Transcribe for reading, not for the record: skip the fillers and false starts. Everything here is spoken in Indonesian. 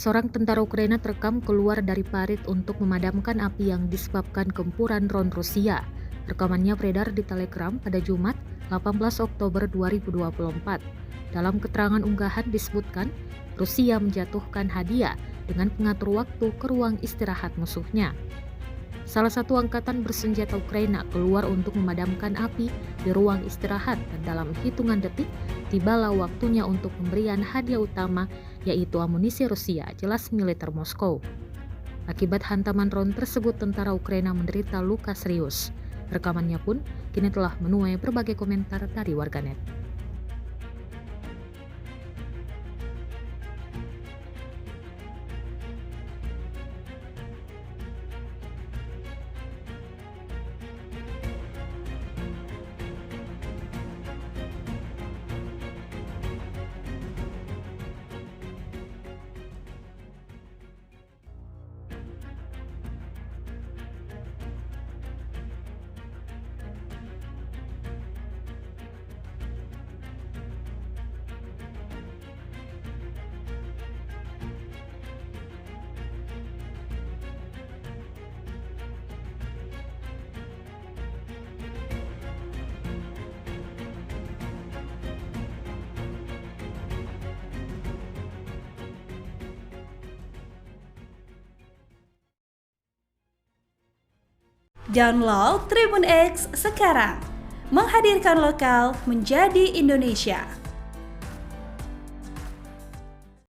Seorang tentara Ukraina terekam keluar dari parit untuk memadamkan api yang disebabkan gempuran drone Rusia. Rekamannya beredar di Telegram pada Jumat, 18 Oktober 2024. Dalam keterangan unggahan disebutkan, Rusia menjatuhkan hadiah dengan pengatur waktu ke ruang istirahat musuhnya. Salah satu angkatan bersenjata Ukraina keluar untuk memadamkan api di ruang istirahat dan dalam hitungan detik tibalah waktunya untuk pemberian hadiah utama, yaitu amunisi Rusia, jelas militer Moskow. Akibat hantaman drone tersebut, tentara Ukraina menderita luka serius. Rekamannya pun kini telah menuai berbagai komentar dari warganet. Download Tribun X sekarang, menghadirkan lokal menjadi Indonesia.